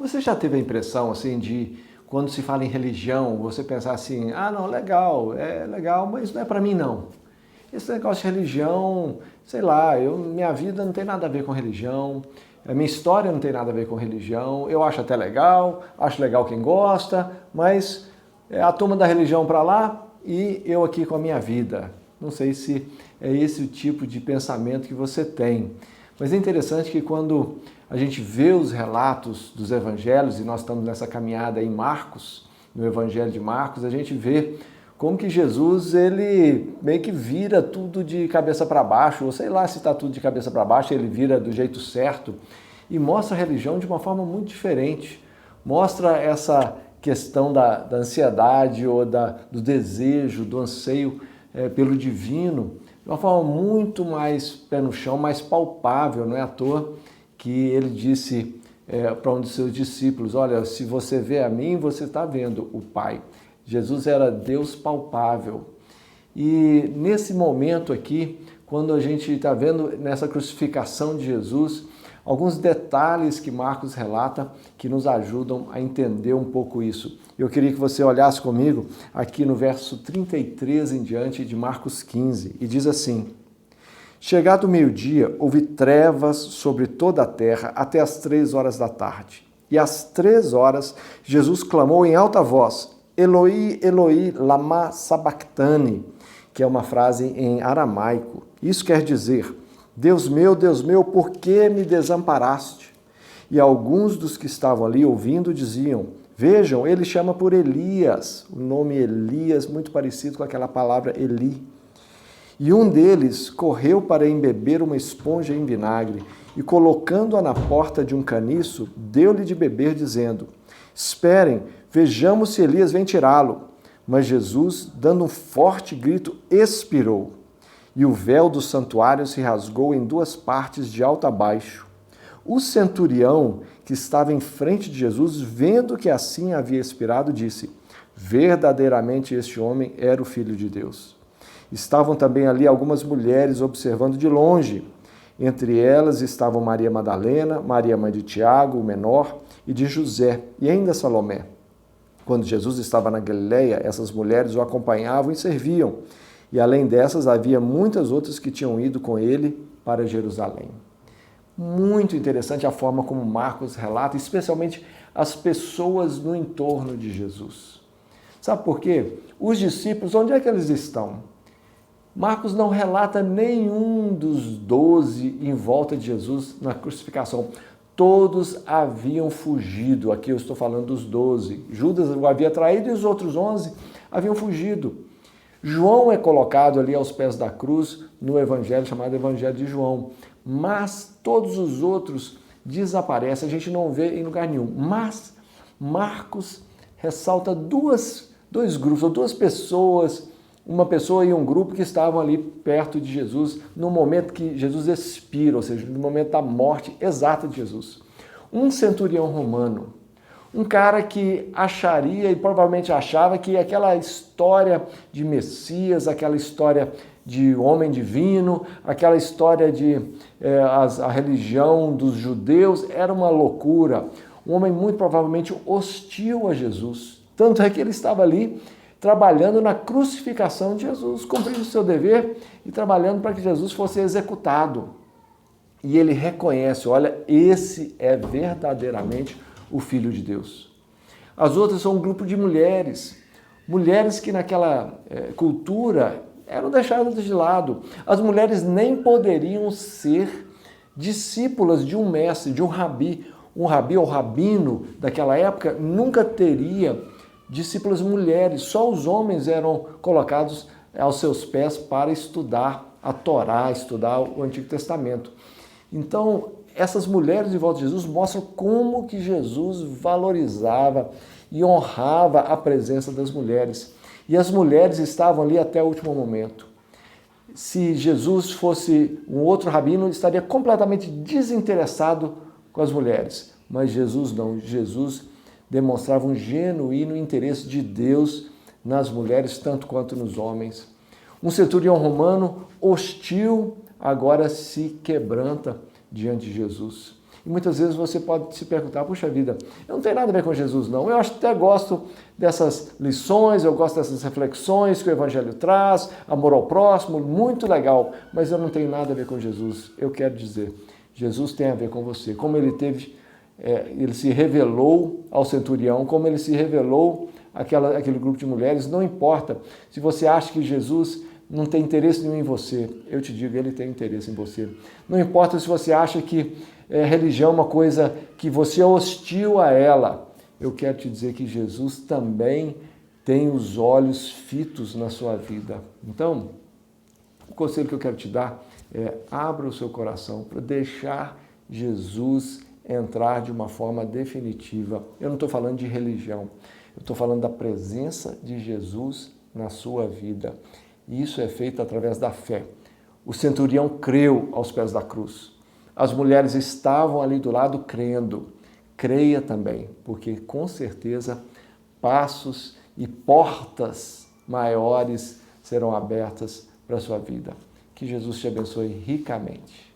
Você já teve a impressão, assim, de quando se fala em religião, você pensar assim, ah, não, legal, é legal, mas não é para mim, não. Esse negócio de religião, sei lá, minha vida não tem nada a ver com religião, a minha história não tem nada a ver com religião, eu acho até legal, acho legal quem gosta, mas é a turma da religião para lá e eu aqui com a minha vida. Não sei se é esse o tipo de pensamento que você tem. Mas é interessante que quando a gente vê os relatos dos evangelhos, e nós estamos nessa caminhada em Marcos, no evangelho de Marcos, a gente vê como que Jesus, ele meio que vira tudo de cabeça para baixo, ou sei lá se está tudo de cabeça para baixo, ele vira do jeito certo e mostra a religião de uma forma muito diferente. Mostra essa questão da ansiedade ou do desejo, do anseio pelo divino, de uma forma muito mais pé no chão, mais palpável. Não é à toa que ele disse para um dos seus discípulos, olha, se você vê a mim, você está vendo o Pai. Jesus era Deus palpável. E nesse momento aqui, quando a gente está vendo nessa crucificação de Jesus, alguns detalhes que Marcos relata que nos ajudam a entender um pouco isso. Eu queria que você olhasse comigo aqui no verso 33 em diante de Marcos 15, e diz assim: chegado o meio-dia, houve trevas sobre toda a terra até as 3 horas da tarde. E às 3 horas, Jesus clamou em alta voz, Eloi, Eloi, lama sabachthani, que é uma frase em aramaico. Isso quer dizer, Deus meu, por que me desamparaste? E alguns dos que estavam ali ouvindo diziam, vejam, ele chama por Elias, o nome Elias, muito parecido com aquela palavra Eli. E um deles correu para embeber uma esponja em vinagre e, colocando-a na porta de um caniço, deu-lhe de beber, dizendo, esperem, vejamos se Elias vem tirá-lo. Mas Jesus, dando um forte grito, expirou. E o véu do santuário se rasgou em 2 partes, de alto a baixo. O centurião, que estava em frente de Jesus, vendo que assim havia expirado, disse, verdadeiramente este homem era o Filho de Deus. Estavam também ali algumas mulheres observando de longe. Entre elas estavam Maria Madalena, Maria mãe de Tiago, o menor, e de José, e ainda Salomé. Quando Jesus estava na Galileia, essas mulheres o acompanhavam e serviam. E além dessas, havia muitas outras que tinham ido com ele para Jerusalém. Muito interessante a forma como Marcos relata, especialmente as pessoas no entorno de Jesus. Sabe por quê? Os discípulos, onde é que eles estão? Marcos não relata nenhum dos 12 em volta de Jesus na crucificação. Todos haviam fugido. Aqui eu estou falando dos 12. Judas o havia traído e os outros 11 haviam fugido. João é colocado ali aos pés da cruz no evangelho chamado Evangelho de João. Mas todos os outros desaparecem, a gente não vê em lugar nenhum. Mas Marcos ressalta dois grupos, ou 2 pessoas, uma pessoa e um grupo que estavam ali perto de Jesus no momento que Jesus expira, ou seja, no momento da morte exata de Jesus. Um centurião romano, um cara que acharia e provavelmente achava que aquela história de Messias, aquela história de homem divino, aquela história de a religião dos judeus era uma loucura. Um homem muito provavelmente hostil a Jesus. Tanto é que ele estava ali trabalhando na crucificação de Jesus, cumprindo o seu dever e trabalhando para que Jesus fosse executado. E ele reconhece, olha, esse é verdadeiramente o Filho de Deus. As outras são um grupo de mulheres que naquela cultura eram deixadas de lado. As mulheres nem poderiam ser discípulas de um mestre, de um rabi. Um rabi ou rabino daquela época nunca teria discípulas mulheres, só os homens eram colocados aos seus pés para estudar a Torá, estudar o Antigo Testamento. Então, essas mulheres em volta de Jesus mostram como que Jesus valorizava e honrava a presença das mulheres. E as mulheres estavam ali até o último momento. Se Jesus fosse um outro rabino, estaria completamente desinteressado com as mulheres. Mas Jesus não. Jesus demonstrava um genuíno interesse de Deus nas mulheres, tanto quanto nos homens. Um centurião romano hostil agora se quebranta diante de Jesus. E muitas vezes você pode se perguntar, puxa vida, eu não tenho nada a ver com Jesus não, eu até gosto dessas lições, eu gosto dessas reflexões que o Evangelho traz, amor ao próximo, muito legal, mas eu não tenho nada a ver com Jesus. Eu quero dizer, Jesus tem a ver com você, como ele ele se revelou ao centurião, como ele se revelou àquele grupo de mulheres, não importa se você acha que Jesus não tem interesse nenhum em você, eu te digo, ele tem interesse em você. Não importa se você acha que religião é uma coisa que você é hostil a ela, eu quero te dizer que Jesus também tem os olhos fitos na sua vida. Então, o conselho que eu quero te dar é abra o seu coração para deixar Jesus entrar de uma forma definitiva. Eu não estou falando de religião, eu estou falando da presença de Jesus na sua vida. E isso é feito através da fé. O centurião creu aos pés da cruz. As mulheres estavam ali do lado crendo. Creia também, porque com certeza passos e portas maiores serão abertas para a sua vida. Que Jesus te abençoe ricamente.